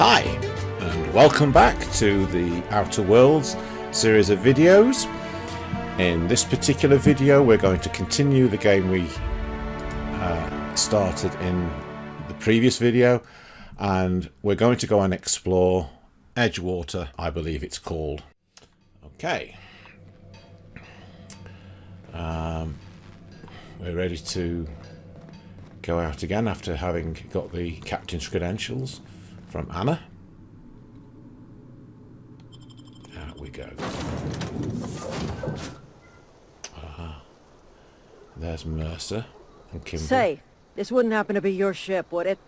Hi, and welcome back to the Outer Worlds series of videos. In this particular video we're going to continue the game we started in the previous video, and we're going to go and explore Edgewater, I believe it's called. Okay. We're ready to go out again after having got the captain's credentials from Anna. Out we go. There's Mercer and Kimber. Say, this wouldn't happen to be your ship, would it?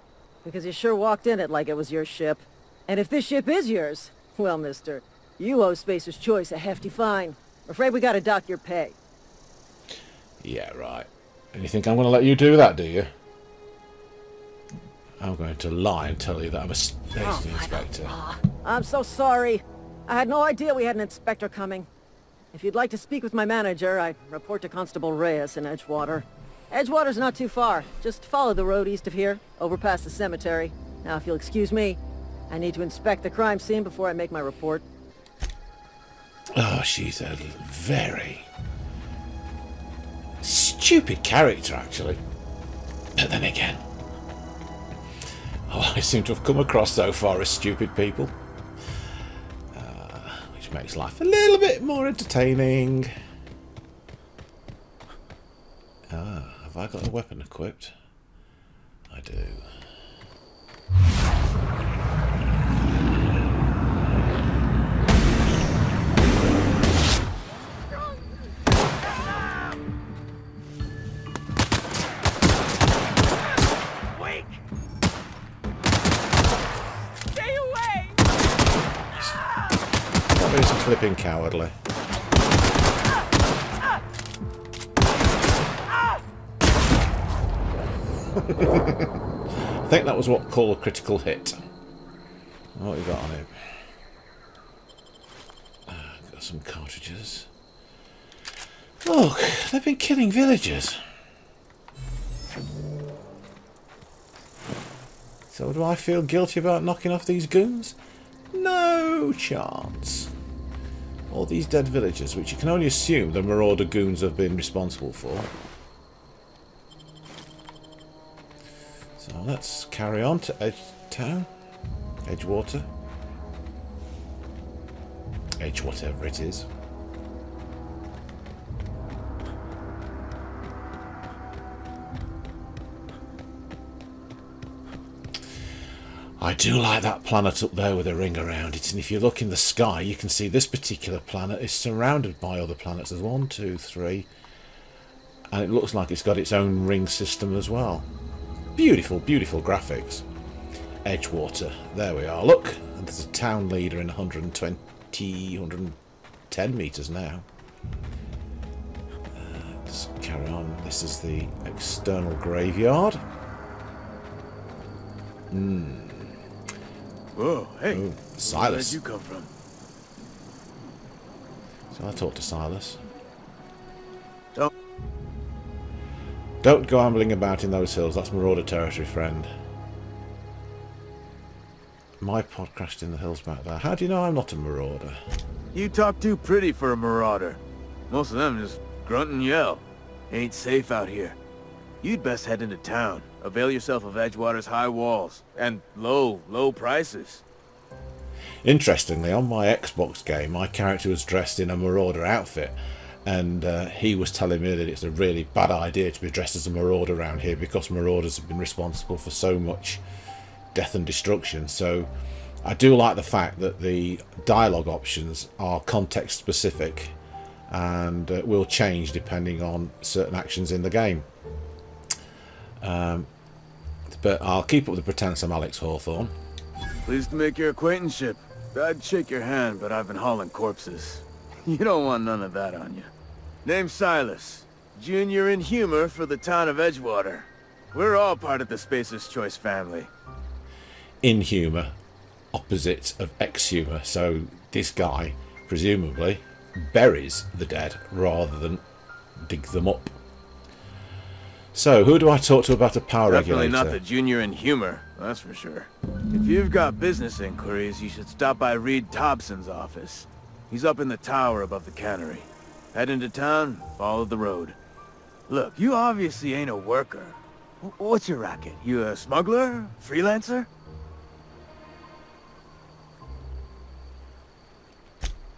Because you sure walked in it like it was your ship. And if this ship is yours, well, mister, you owe Spacer's Choice a hefty fine. Afraid we gotta dock your pay. Yeah, right. And you think I'm going to let you do that, do you? I'm going to lie and tell you that I'm a safety inspector. I'm so sorry. I had no idea we had an inspector coming. If you'd like to speak with my manager, I'd report to Constable Reyes in Edgewater. Edgewater's not too far. Just follow the road east of here, over past the cemetery. Now, if you'll excuse me, I need to inspect the crime scene before I make my report. Oh, she's a very stupid character, actually. But then again, all I seem to have come across so far as stupid people. Which makes life a little bit more entertaining. Have I got a weapon equipped? I do. It's flipping cowardly. I think that was what called a critical hit. What have we got on him? Got some cartridges. Look, they've been killing villagers. So do I feel guilty about knocking off these goons? No chance. All these dead villagers, which you can only assume the marauder goons have been responsible for. So let's carry on to Edgetown. Edgewater. Edge whatever it is. I do like that planet up there with a ring around it, and if you look in the sky you can see this particular planet is surrounded by other planets. There's 1, 2, 3, and it looks like it's got its own ring system as well. Beautiful, beautiful graphics. Edgewater, there we are, look, and there's a town leader in 110 metres now. Let's carry on. This is the external graveyard. Whoa, hey. Oh, Silas. Where'd you come from? So I talk to Silas. Oh. Don't go ambling about in those hills. That's marauder territory, friend. My pod crashed in the hills back there. How do you know I'm not a marauder? You talk too pretty for a marauder. Most of them just grunt and yell. Ain't safe out here. You'd best head into town. Avail yourself of Edgewater's high walls and low prices. Interestingly, on my Xbox game, my character was dressed in a marauder outfit, and he was telling me that it's a really bad idea to be dressed as a marauder around here because marauders have been responsible for so much death and destruction. So I do like the fact that the dialogue options are context specific and will change depending on certain actions in the game. But I'll keep up the pretense I'm Alex Hawthorne. Pleased to make your acquaintanceship. I'd shake your hand, but I've been hauling corpses. You don't want none of that on you. Name's Silas. Junior in humor for the town of Edgewater. We're all part of the Spacer's Choice family. In humour, opposite of ex-humour. So this guy, presumably, buries the dead rather than dig them up. So, who do I talk to about a power Definitely regulator? not the junior in humor, that's for sure. If you've got business inquiries, you should stop by Reed Thompson's office. He's up in the tower above the cannery. Head into town, follow the road. Look, you obviously ain't a worker. What's your racket? You a smuggler? Freelancer?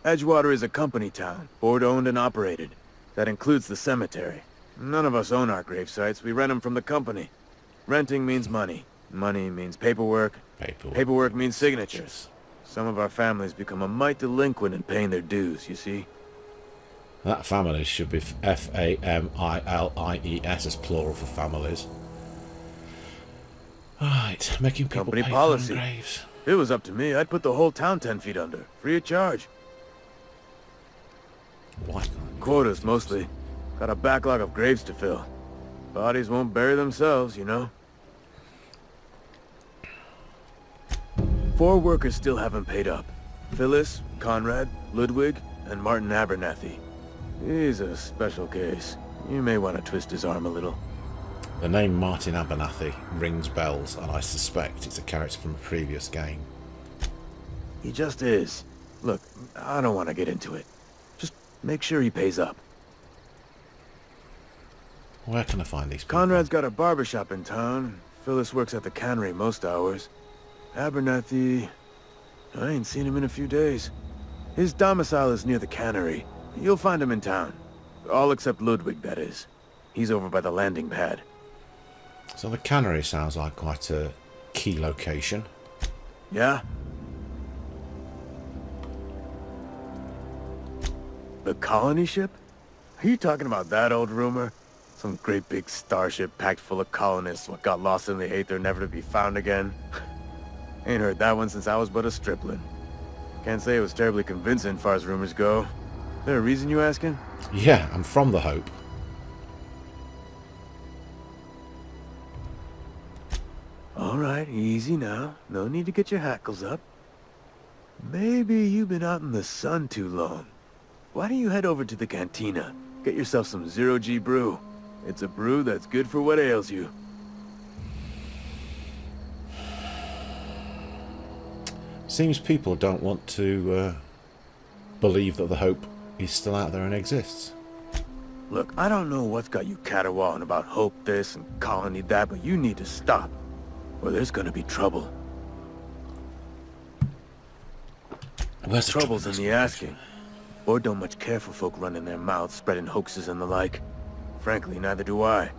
Edgewater is a company town, board-owned and operated. That includes the cemetery. None of us own our gravesites, we rent them from the company. Renting means money. Money means paperwork. Paperwork means signatures. Some of our families become a mite delinquent in paying their dues, you see? That families should be F-A-M-I-L-I-E-S as plural for families. Right, making people Company pay policy. for their graves. If it was up to me, I'd put the whole town 10 feet under, free of charge. Why can't you? Quotas, mostly. Got a backlog of graves to fill. Bodies won't bury themselves, you know? 4 workers still haven't paid up. Phyllis, Conrad, Ludwig, and Martin Abernathy. He's a special case. You may want to twist his arm a little. The name Martin Abernathy rings bells, and I suspect it's a character from a previous game. He just is. Look, I don't want to get into it. Just make sure he pays up. Where can I find these people? Conrad's got a barbershop in town. Phyllis works at the cannery most hours. Abernathy... I ain't seen him in a few days. His domicile is near the cannery. You'll find him in town. All except Ludwig, that is. He's over by the landing pad. So the cannery sounds like quite a key location. Yeah? The colony ship? Are you talking about that old rumor? Some great big starship packed full of colonists what got lost in the Aether never to be found again? Ain't heard that one since I was but a stripling. Can't say it was terribly convincing far as rumors go. There a reason you asking? Yeah, I'm from the Hope. Alright, easy now. No need to get your hackles up. Maybe you've been out in the sun too long. Why don't you head over to the cantina? Get yourself some zero-G brew. It's a brew that's good for what ails you. Seems people don't want to believe that the Hope is still out there and exists. Look, I don't know what's got you caterwauling about hope this and colony that, but you need to stop. Or there's gonna be trouble. Where's the Trouble's in trouble? the asking. Or don't much care for folk running their mouths, spreading hoaxes and the like. Frankly, neither do I.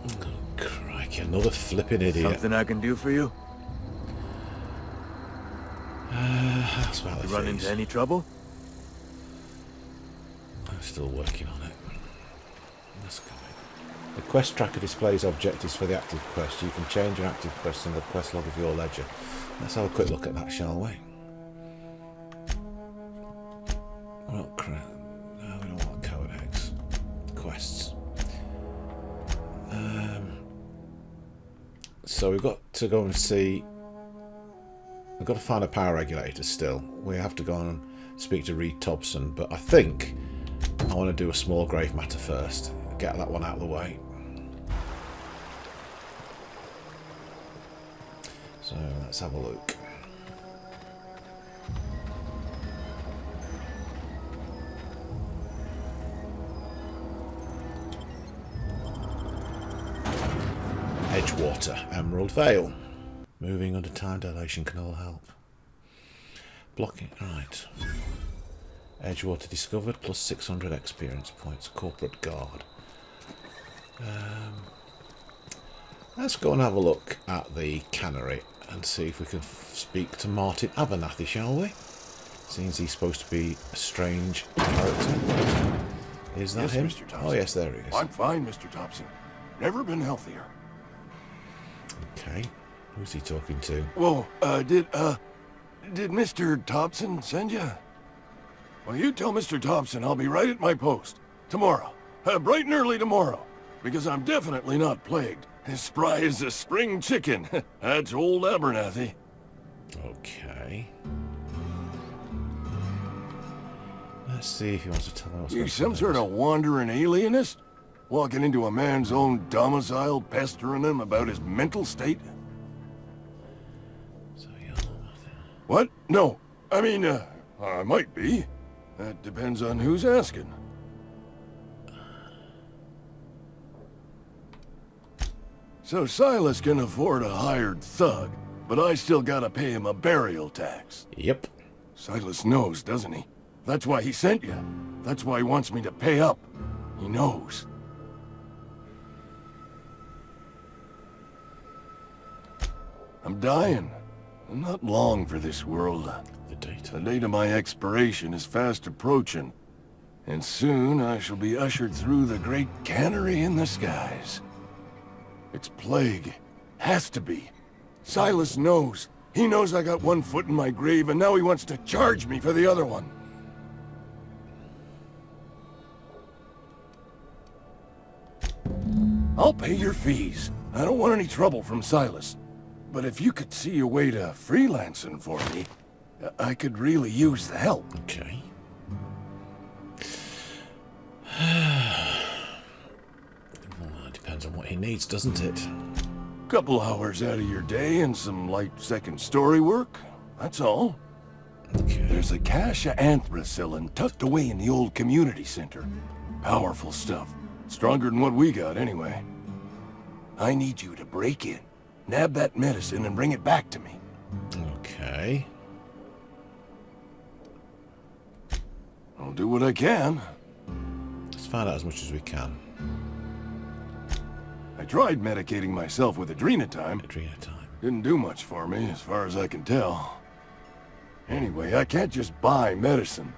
Oh, crikey, another flipping idiot. Something I can do for you? That's about the You run fees. into any trouble? I'm still working on it. Let's go. The quest tracker displays objectives for the active quest. You can change your active quest in the quest log of your ledger. Let's have a quick look at that, shall we? Well, crap. No, we don't want codex. Quests. So we've got to go and see... We've got to find a power regulator still. We have to go and speak to Reed Thompson, but I think I want to do a small grave matter first. Get that one out of the way. So let's have a look. Edgewater, Emerald Vale. Moving under time dilation can all help. Blocking, right. Edgewater discovered, plus 600 experience points. Corporate guard. Let's go and have a look at the cannery and see if we can speak to Martin Abernathy, shall we? Seems he's supposed to be a strange character. Is that Yes, him? Mr. Thompson. Oh yes, there he is. I'm fine, Mr. Thompson. Never been healthier. Okay. Who's he talking to? Whoa, did Mr. Thompson send you? Well, you tell Mr. Thompson I'll be right at my post. Tomorrow. Bright and early tomorrow. Because I'm definitely not plagued. As spry as a spring chicken. That's old Abernathy. Okay. Let's see if he wants to tell us what's You going some on. sort of wandering alienist? Walking into a man's own domicile, pestering him about his mental state? So you're... What? No. I mean, I might be. That depends on who's asking. So Silas can afford a hired thug, but I still gotta pay him a burial tax. Yep. Silas knows, doesn't he? That's why he sent you. That's why he wants me to pay up. He knows. I'm dying. I'm not long for this world. The date. The date of my expiration is fast approaching. And soon I shall be ushered through the great cannery in the skies. It's plague. Has to be. Silas knows. He knows I got one foot in my grave, and now he wants to charge me for the other one. I'll pay your fees. I don't want any trouble from Silas. But if you could see a way to freelancing for me, I could really use the help. Okay. Well, it depends on what he needs, doesn't it? Couple hours out of your day and some light second story work. That's all. Okay. There's a cache of anthracillin tucked away in the old community center. Powerful stuff. Stronger than what we got, anyway. I need you to break in, nab that medicine, and bring it back to me. Okay. I'll do what I can. Let's find out as much as we can. I tried medicating myself with adrenatime. Adrena time. Didn't do much for me, as far as I can tell. Anyway, I can't just buy medicine.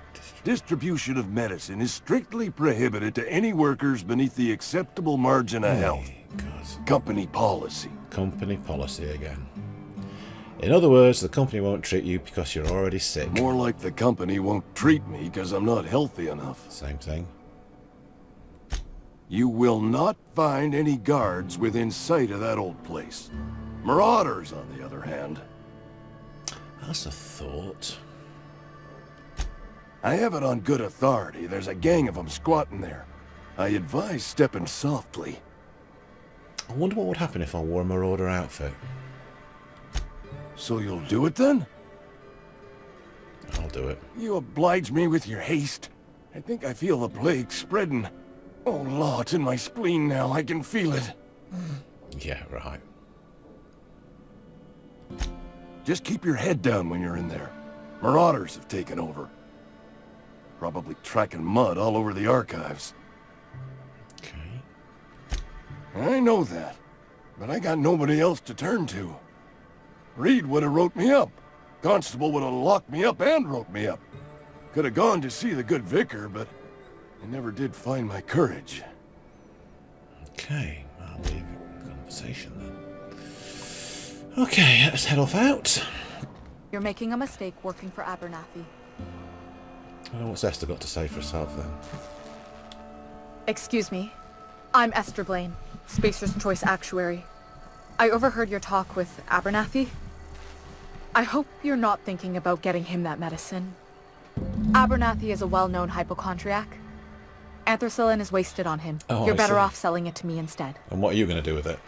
Distribution of medicine is strictly prohibited to any workers beneath the acceptable margin of health. Hey, God. Company policy. Company policy again. In other words, the company won't treat you because you're already sick. More like the company won't treat me because I'm not healthy enough. Same thing. You will not find any guards within sight of that old place. Marauders, on the other hand. That's a thought. I have it on good authority. There's a gang of them squatting there. I advise stepping softly. I wonder what would happen if I wore a marauder outfit. So you'll do it then? I'll do it. You oblige me with your haste. I think I feel the plague spreading. Oh, Law, it's in my spleen now. I can feel it. Yeah, right. Just keep your head down when you're in there. Marauders have taken over. Probably tracking mud all over the archives. Okay. I know that, but I got nobody else to turn to. Reed would have wrote me up. Constable would have locked me up and wrote me up. Could have gone to see the good vicar, but I never did find my courage. Okay, I'll leave the conversation then. Okay, let's head off out. You're making a mistake working for Abernathy. I don't know what's Esther got to say for herself then. Excuse me. I'm Esther Blane, Spacer's Choice Actuary. I overheard your talk with Abernathy. I hope you're not thinking about getting him that medicine. Abernathy is a well-known hypochondriac. Anthracillin is wasted on him. Oh, You're I better see. off selling it to me instead. And what are you going to do with it?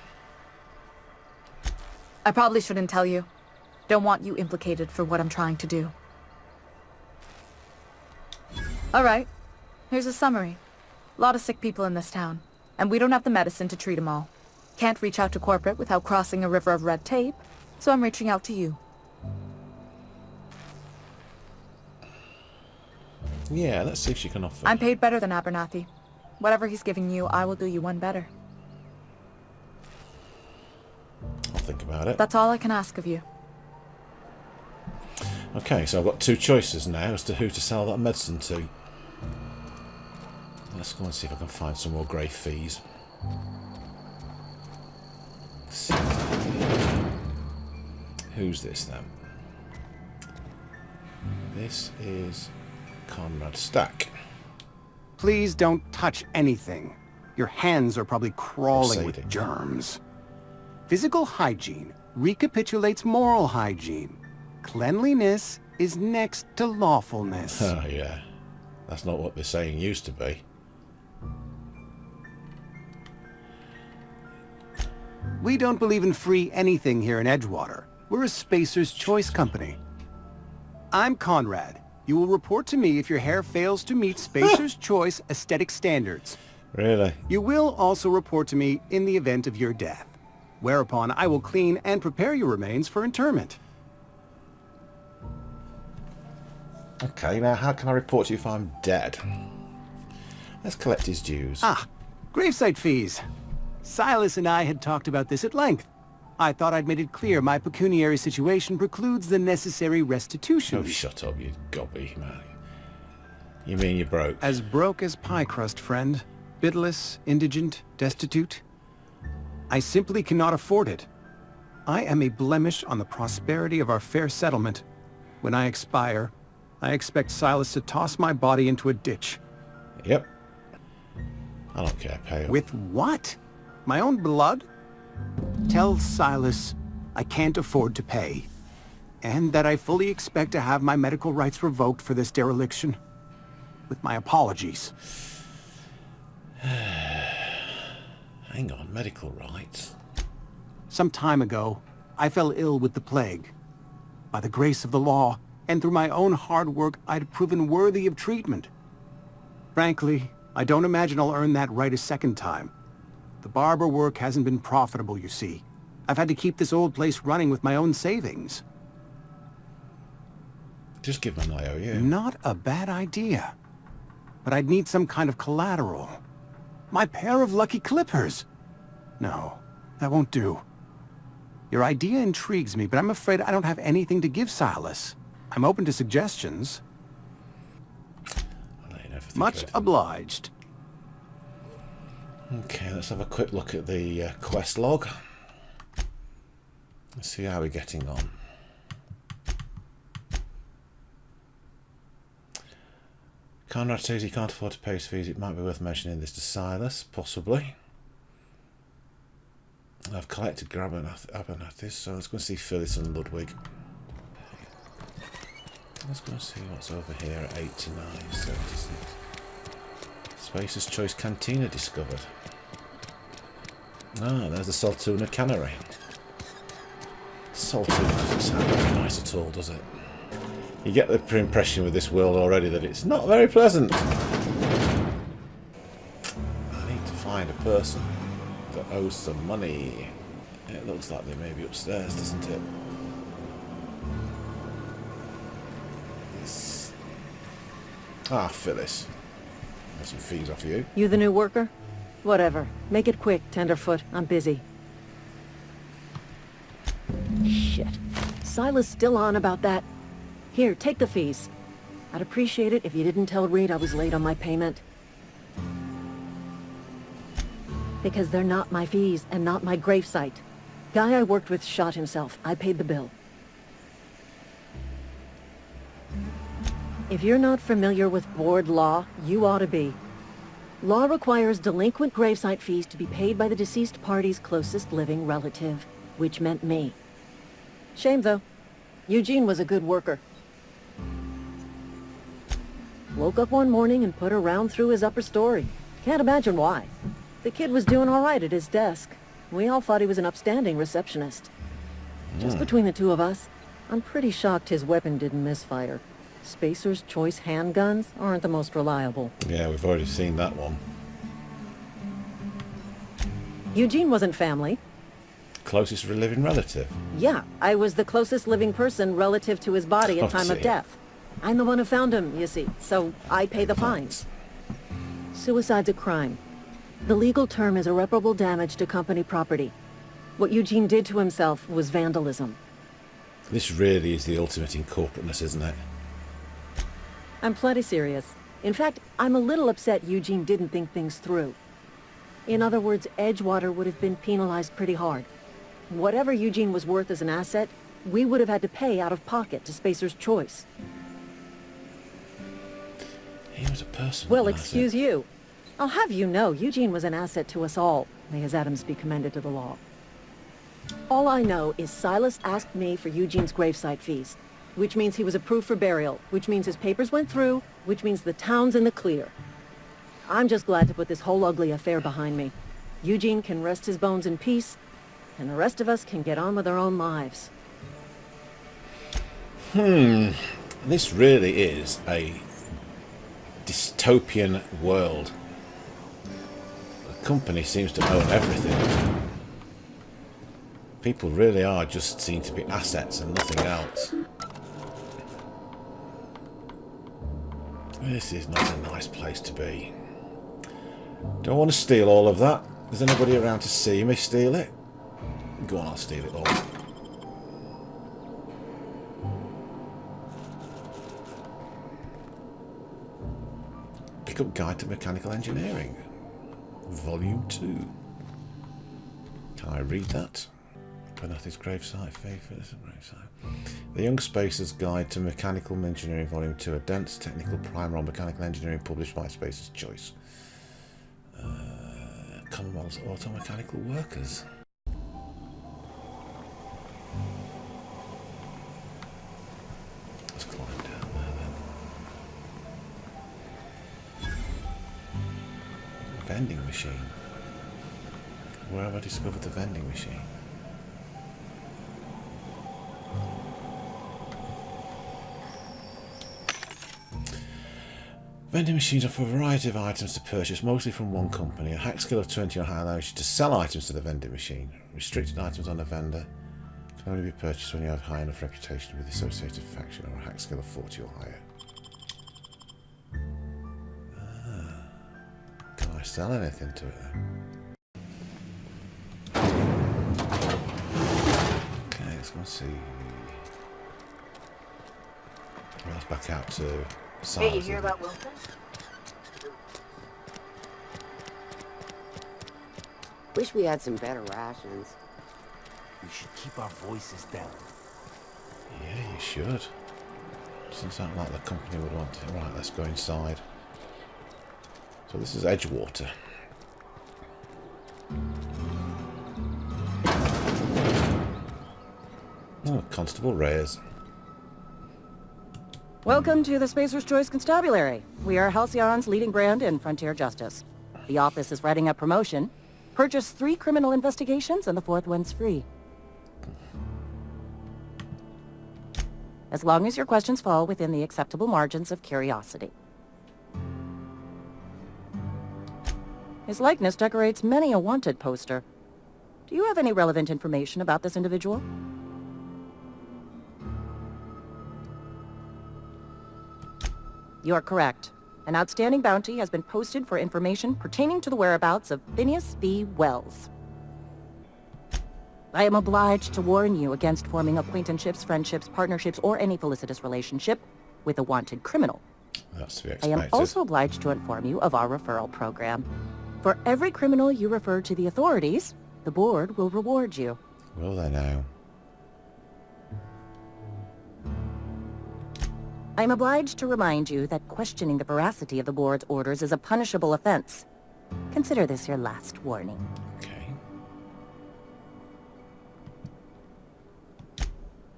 I probably shouldn't tell you. Don't want you implicated for what I'm trying to do. Alright, here's a summary. A lot of sick people in this town, and we don't have the medicine to treat them all. Can't reach out to corporate without crossing a river of red tape, so I'm reaching out to you. Yeah, let's see if she can offer. I'm paid better than Abernathy. Whatever he's giving you, I will do you one better. I'll think about it. That's all I can ask of you. Okay, so I've got two choices now as to who to sell that medicine to. Let's go and see if I can find some more grey fees. Let's see. Who's this then? This is Conrad Stack. Please don't touch anything. Your hands are probably crawling with Proceeding. germs. Physical hygiene recapitulates moral hygiene. Cleanliness is next to lawfulness. Oh yeah, that's not what the saying used to be. We don't believe in free anything here in Edgewater. We're a Spacer's Choice company. I'm Conrad. You will report to me if your hair fails to meet Spacer's Choice aesthetic standards. Really? You will also report to me in the event of your death, whereupon I will clean and prepare your remains for interment. Okay, now how can I report to you if I'm dead? Let's collect his dues. Ah, gravesite fees. Silas and I had talked about this at length. I thought I'd made it clear my pecuniary situation precludes the necessary restitution. Oh, shut up, you gobby man. You mean you're broke? As broke as pie crust, friend. Bitless, indigent, destitute. I simply cannot afford it. I am a blemish on the prosperity of our fair settlement. When I expire, I expect Silas to toss my body into a ditch. Yep. I don't care, pay up. With what? My own blood? Tell Silas I can't afford to pay, and that I fully expect to have my medical rights revoked for this dereliction. With my apologies. Hang on, medical rights? Some time ago, I fell ill with the plague. By the grace of the law, and through my own hard work, I'd proven worthy of treatment. Frankly, I don't imagine I'll earn that right a second time. The barber work hasn't been profitable, you see. I've had to keep this old place running with my own savings. Just give him an IOU. Not a bad idea. But I'd need some kind of collateral. My pair of lucky clippers! No, that won't do. Your idea intrigues me, but I'm afraid I don't have anything to give Silas. I'm open to suggestions. I'll let you know if I think Much of it. obliged. Okay, let's have a quick look at the quest log. Let's see how we're getting on. Conrad says he can't afford to pay his fees. It might be worth mentioning this to Silas, possibly. I've collected Abernathy, so let's go and see Phyllis and Ludwig. Let's go and see what's over here at 89.76. Spacer's Choice Cantina discovered. Ah, there's the Saltuna Cannery. Saltuna doesn't sound very nice at all, does it? You get the impression with this world already that it's not very pleasant. I need to find a person that owes some money. It looks like they may be upstairs, doesn't it? Yes. Ah, Phyllis. Got some fees off you. You the new worker? Whatever. Make it quick, Tenderfoot. I'm busy. Shit. Silas still on about that. Here, take the fees. I'd appreciate it if you didn't tell Reed I was late on my payment. Because they're not my fees and not my gravesite. Guy I worked with shot himself. I paid the bill. If you're not familiar with board law, you ought to be. Law requires delinquent gravesite fees to be paid by the deceased party's closest living relative, which meant me. Shame, though. Eugene was a good worker. Woke up one morning and put a round through his upper story. Can't imagine why. The kid was doing all right at his desk. We all thought he was an upstanding receptionist. Just between the two of us, I'm pretty shocked his weapon didn't misfire. Spacer's Choice handguns aren't the most reliable. Yeah, we've already seen that one. Eugene wasn't family. Closest living relative. Yeah, I was the closest living person relative to his body at Oh, time of dear. death. I'm the one who found him, you see, so I pay the fines. Suicide's a crime. The legal term is irreparable damage to company property. What Eugene did to himself was vandalism. This really is the ultimate in corporateness, isn't it? I'm plenty serious. In fact, I'm a little upset Eugene didn't think things through. In other words, Edgewater would have been penalized pretty hard. Whatever Eugene was worth as an asset, we would have had to pay out of pocket to Spacer's Choice. He was a person. Well, excuse you. I'll have you know, Eugene was an asset to us all. May his atoms be commended to the law. All I know is Silas asked me for Eugene's gravesite fees, which means he was approved for burial, which means his papers went through, which means the town's in the clear. I'm just glad to put this whole ugly affair behind me. Eugene can rest his bones in peace, and the rest of us can get on with our own lives. This really is a dystopian world. The company seems to own everything. People really are just seem to be assets and nothing else. This is not a nice place to be. Don't want to steal all of that. Is anybody around to see me steal it? Go on, I'll steal it all. Pick up Guide to Mechanical Engineering. Volume 2. Can I read that? Abernathy's gravesite, Phyllis gravesite. The Young Spacer's Guide to Mechanical Engineering, Volume 2, a dense technical primer on mechanical engineering published by Spacer's Choice. Commonwealth's auto-mechanical workers. Let's climb down there then. Vending machine. Where have I discovered the vending machine? Vending machines offer a variety of items to purchase, mostly from one company. A hack skill of 20 or higher allows you to sell items to the vending machine. Restricted items on the vendor can only be purchased when you have high enough reputation with the associated faction, or a hack skill of 40 or higher. Can I sell anything to it then? Okay, let's go and see. Well, let's back out to Silas. Hey, you hear about Wilson? Wish we had some better rations. We should keep our voices down. Yeah, you should. Doesn't sound like the company would want it. Right, let's go inside. So this is Edgewater. Oh, Constable Reyes. Welcome to the Spacer's Choice Constabulary. We are Halcyon's leading brand in frontier justice. The office is writing up promotion. Purchase 3 criminal investigations and the 4th one's free. As long as your questions fall within the acceptable margins of curiosity. His likeness decorates many a wanted poster. Do you have any relevant information about this individual? You are correct. An outstanding bounty has been posted for information pertaining to the whereabouts of Phineas V. Wells. I am obliged to warn you against forming acquaintanceships, friendships, partnerships, or any felicitous relationship with a wanted criminal. That's to be I expected. am also obliged to inform you of our referral program. For every criminal you refer to the authorities, the board will reward you. Will they now? I am obliged to remind you that questioning the veracity of the board's orders is a punishable offense. Consider this your last warning. Okay.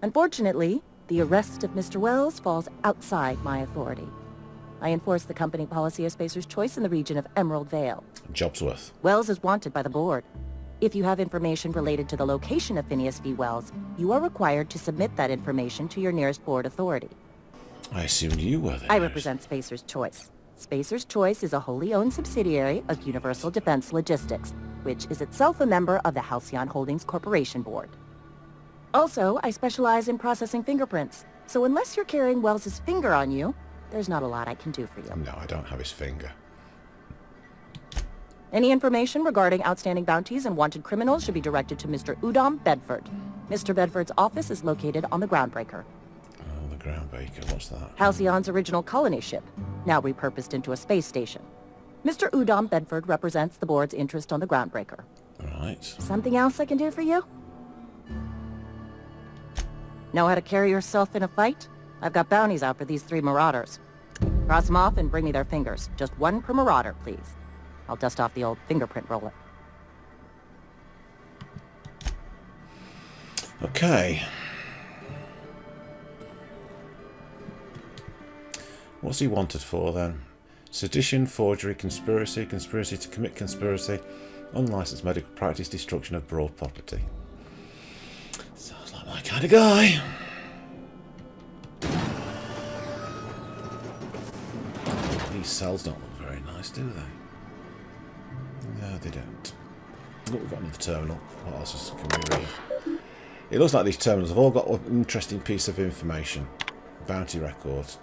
Unfortunately, the arrest of Mr. Wells falls outside my authority. I enforce the company policy of Spacer's Choice in the region of Emerald Vale. Jobsworth. Wells is wanted by the board. If you have information related to the location of Phineas V. Wells, you are required to submit that information to your nearest board authority. I assumed you were there. I represent Spacer's Choice. Spacer's Choice is a wholly owned subsidiary of Universal Defense Logistics, which is itself a member of the Halcyon Holdings Corporation Board. Also, I specialize in processing fingerprints, so unless you're carrying Wells's finger on you, there's not a lot I can do for you. No, I don't have his finger. Any information regarding outstanding bounties and wanted criminals should be directed to Mr. Udom Bedford. Mr. Bedford's office is located on the Groundbreaker. Oh, the Groundbreaker. What's that? Halcyon's original colony ship, now repurposed into a space station. Mr. Udom Bedford represents the board's interest on the Groundbreaker. Right. Something else I can do for you? Know how to carry yourself in a fight? I've got bounties out for these 3 marauders. Cross them off and bring me their fingers. Just 1 per marauder, please. I'll dust off the old fingerprint roller. Okay. What's he wanted for then? Sedition, forgery, conspiracy, conspiracy to commit conspiracy, unlicensed medical practice, destruction of broad property. kind of guy. These cells don't look very nice, do they? No, they don't. Look, we've got another terminal. What else can we read? It looks like these terminals have all got an interesting piece of information. Bounty records.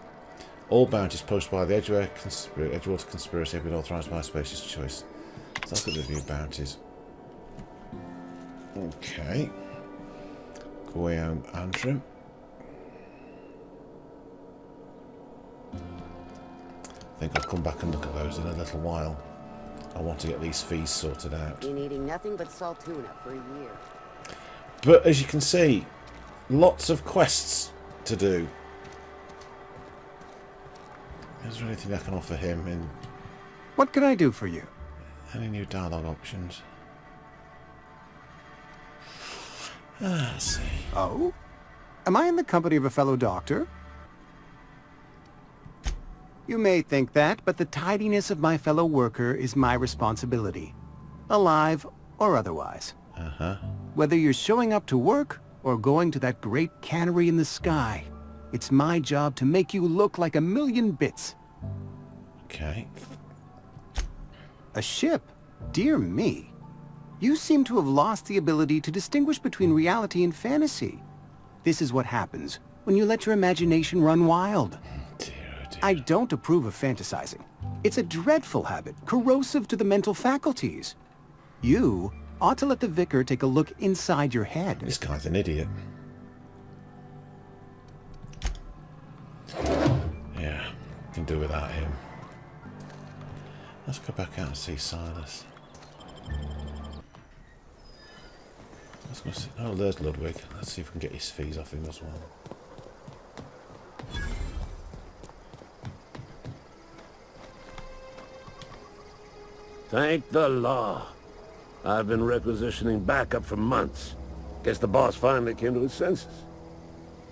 All bounties posted by the Edgewater conspiracy have been authorised by Space's choice. So let's look at the new bounties. Okay. Guillaume Antrim. I think I'll come back and look at those in a little while. I want to get these fees sorted out. Been eating nothing but salt tuna for a year. But as you can see, lots of quests to do. Is there anything I can offer him in What can I do for you? any new dialogue options? Let's see. Oh? Am I in the company of a fellow doctor? You may think that, but the tidiness of my fellow worker is my responsibility. Alive or otherwise. Uh-huh. Whether you're showing up to work or going to that great cannery in the sky, it's my job to make you look like a million bits. Okay. A ship? Dear me. You seem to have lost the ability to distinguish between reality and fantasy. This is what happens when you let your imagination run wild. Dear, oh dear. I don't approve of fantasizing. It's a dreadful habit, corrosive to the mental faculties. You ought to let the vicar take a look inside your head. This guy's an idiot. Yeah, can do without him. Let's go back out and see Silas. Let's go see. Oh, there's Ludwig. Let's see if we can get his fees off him as well. Thank the law. I've been requisitioning backup for months. Guess the boss finally came to his senses.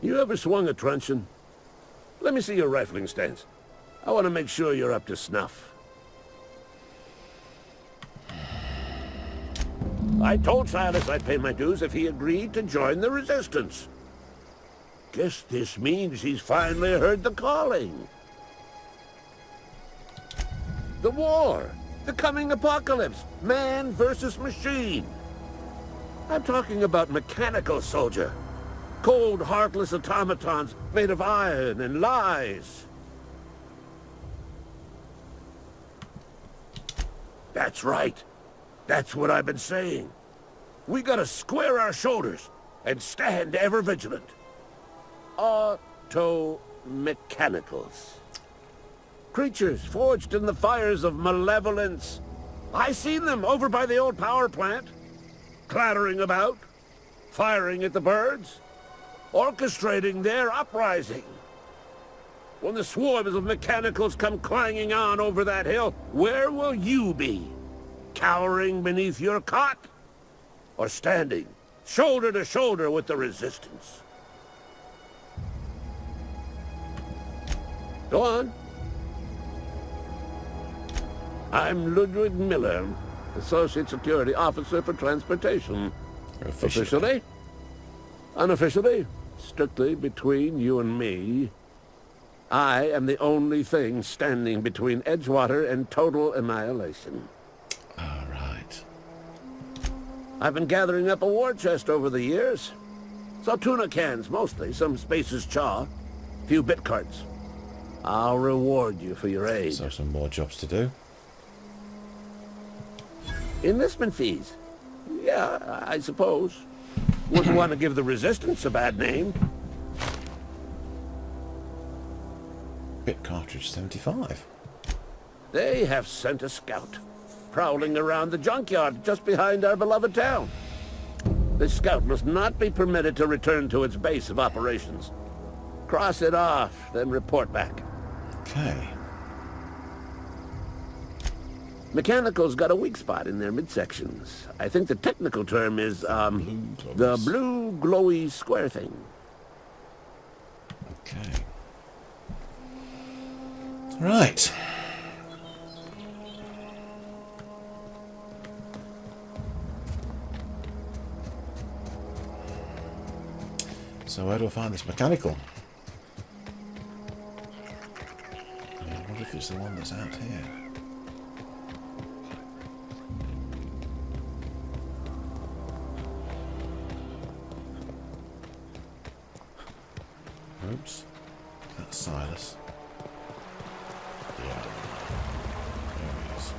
You ever swung a truncheon? Let me see your rifling stance. I want to make sure you're up to snuff. I told Silas I'd pay my dues if he agreed to join the resistance. Guess this means he's finally heard the calling. The war. The coming apocalypse. Man versus machine. I'm talking about mechanical soldier. Cold, heartless automatons made of iron and lies. That's right. That's what I've been saying. We gotta square our shoulders and stand ever vigilant. Auto-mechanicals. Creatures forged in the fires of malevolence. I seen them over by the old power plant. Clattering about, firing at the birds, orchestrating their uprising. When the swarms of mechanicals come clanging on over that hill, where will you be? Cowering beneath your cot? Or standing, shoulder to shoulder with the resistance? Go on. I'm Ludwig Miller, Associate Security Officer for Transportation. Officially? Unofficially? Strictly between you and me. I am the only thing standing between Edgewater and total annihilation. All right. I've been gathering up a war chest over the years. Saw tuna cans, mostly, some Spacer's chaw, few bit carts. I'll reward you for your aid. So some more jobs to do. Enlistment fees? Yeah, I suppose. Wouldn't want to give the Resistance a bad name. Bit cartridge 75. They have sent a scout, prowling around the junkyard just behind our beloved town. This scout must not be permitted to return to its base of operations. Cross it off, then report back. Okay. Mechanicals got a weak spot in their midsections. I think the technical term is, the blue glowy square thing. Okay. Right. So where do I find this mechanical? I wonder if it's the one that's out here. Oops. That's Silas. Yeah. There he is.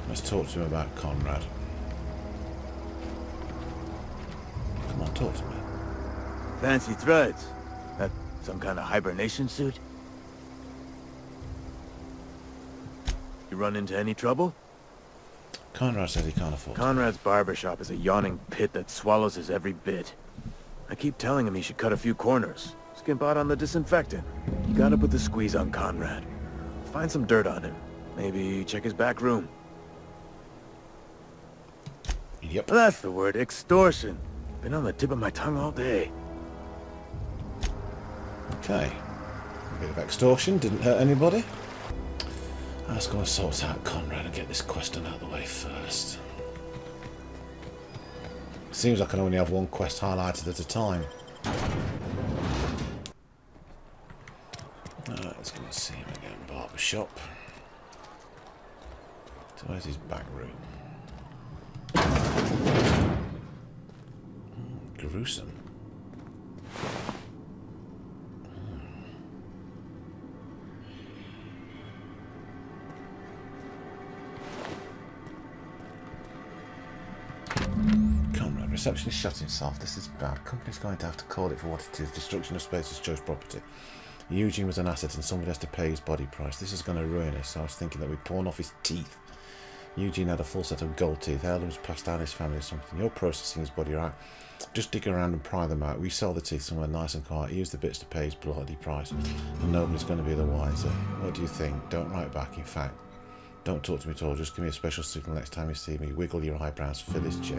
Let's talk to him about Conrad. Come on, talk to me. Fancy threads. That some kind of hibernation suit? You run into any trouble? Conrad says he can't afford it. Conrad's barbershop is a yawning pit that swallows his every bit. I keep telling him he should cut a few corners. Skimp out on the disinfectant. You gotta put the squeeze on Conrad. Find some dirt on him. Maybe check his back room. Yep. That's the word, extortion. Been on the tip of my tongue all day. Okay. A bit of extortion, didn't hurt anybody. Let's go and sort out Conrad and get this quest done out of the way first. Seems I can only have one quest highlighted at a time. Let's go and see him again. Barbershop. So where's his back room? Gruesome. Conrad, receptionist shot himself. This is bad. Company's going to have to call it for what it is. Destruction of Spacer's choice property. Eugene was an asset and somebody has to pay his body price. This is going to ruin us. So I was thinking that we'd pawn off his teeth. Eugene had a full set of gold teeth. Heirlooms passed down his family or something. You're processing his body, right? Just dig around and pry them out. We sell the teeth somewhere nice and quiet. Use the bits to pay his bloody price. And nobody's going to be the wiser. What do you think? Don't write back. In fact, don't talk to me at all. Just give me a special signal next time you see me. Wiggle your eyebrows. Phyllis J.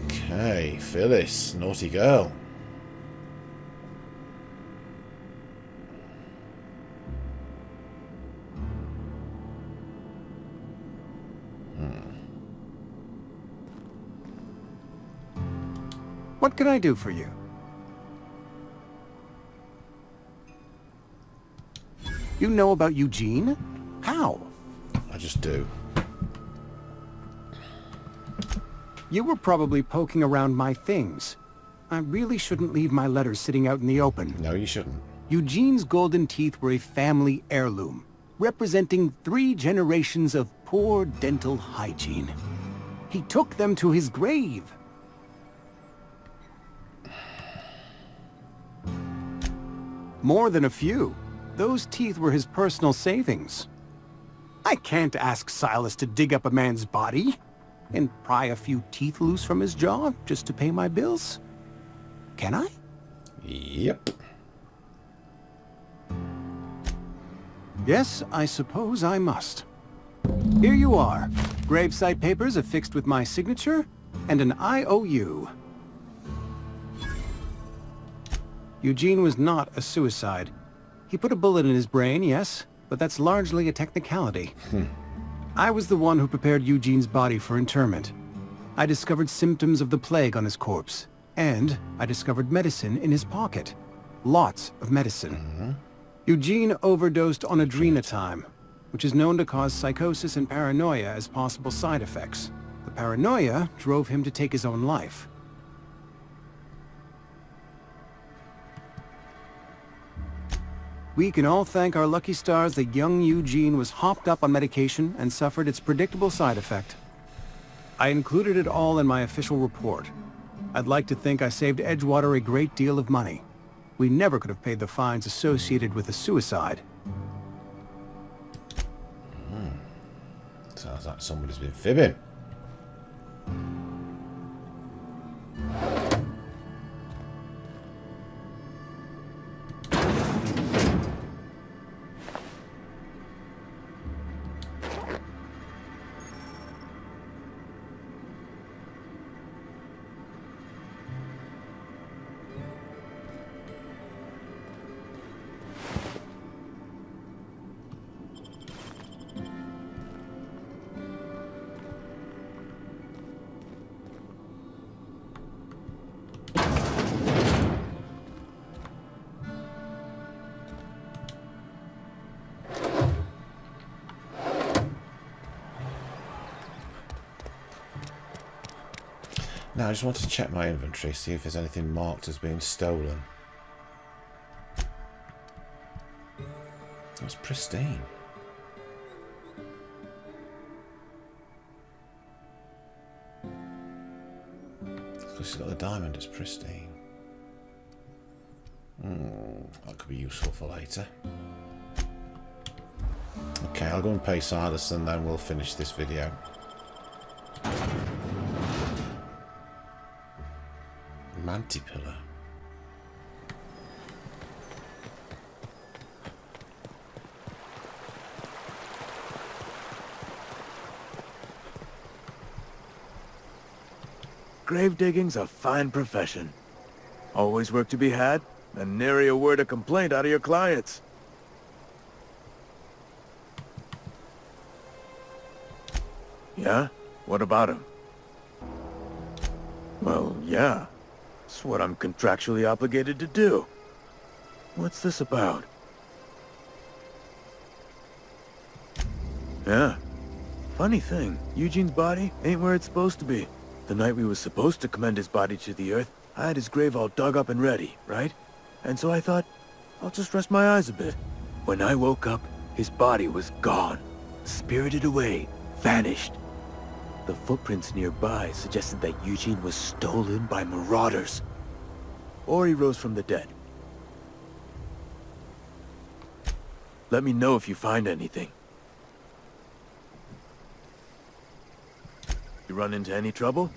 Okay, Phyllis. Naughty girl. What can I do for you? You know about Eugene? How? I just do. You were probably poking around my things. I really shouldn't leave my letters sitting out in the open. No, you shouldn't. Eugene's golden teeth were a family heirloom, representing 3 generations of poor dental hygiene. He took them to his grave. More than a few. Those teeth were his personal savings. I can't ask Silas to dig up a man's body and pry a few teeth loose from his jaw just to pay my bills. Can I? Yep. Yes, I suppose I must. Here you are. Gravesite papers affixed with my signature and an IOU. Eugene was not a suicide. He put a bullet in his brain, yes, but that's largely a technicality. I was the one who prepared Eugene's body for interment. I discovered symptoms of the plague on his corpse, and I discovered medicine in his pocket. Lots of medicine. Eugene overdosed on adrenatime, which is known to cause psychosis and paranoia as possible side effects. The paranoia drove him to take his own life. We can all thank our lucky stars that young Eugene was hopped up on medication and suffered its predictable side effect. I included it all in my official report. I'd like to think I saved Edgewater a great deal of money. We never could have paid the fines associated with a suicide. Sounds like somebody's been fibbing. Now I just want to check my inventory, see if there's anything marked as being stolen. That's pristine. She's got the diamond, it's pristine. That could be useful for later. Okay, I'll go and pay Silas and then we'll finish this video. Mantipillar. Grave digging's a fine profession. Always work to be had, and nary a word of complaint out of your clients. Yeah? What about him? Well, yeah. It's what I'm contractually obligated to do. What's this about? Yeah. Funny thing, Eugene's body ain't where it's supposed to be. The night we was supposed to commend his body to the earth, I had his grave all dug up and ready, right? And so I thought, I'll just rest my eyes a bit. When I woke up, his body was gone. Spirited away. Vanished. The footprints nearby suggested that Eugene was stolen by marauders. Or he rose from the dead. Let me know if you find anything. You run into any trouble?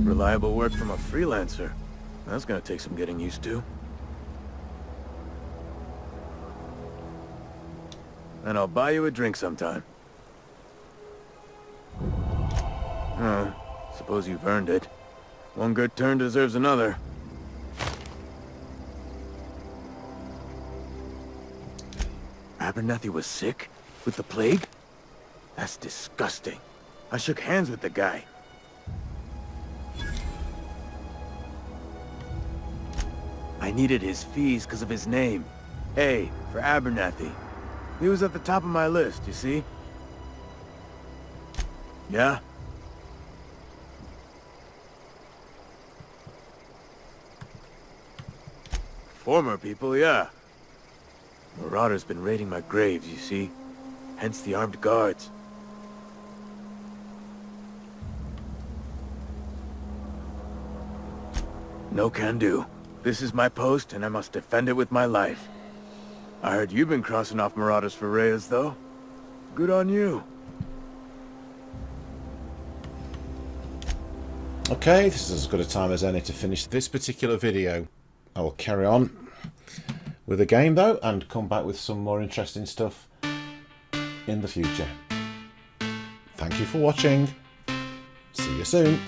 Reliable work from a freelancer. That's gonna take some getting used to. And I'll buy you a drink sometime. Suppose you've earned it. One good turn deserves another. Abernathy was sick? With the plague? That's disgusting. I shook hands with the guy. I needed his fees because of his name. A for Abernathy. He was at the top of my list, you see? Yeah? Former people, yeah. Marauders been raiding my graves, you see? Hence the armed guards. No can do. This is my post, and I must defend it with my life. I heard you've been crossing off marauders for Reyes, though. Good on you. Okay, this is as good a time as any to finish this particular video. I will carry on with the game though, and come back with some more interesting stuff in the future. Thank you for watching. See you soon.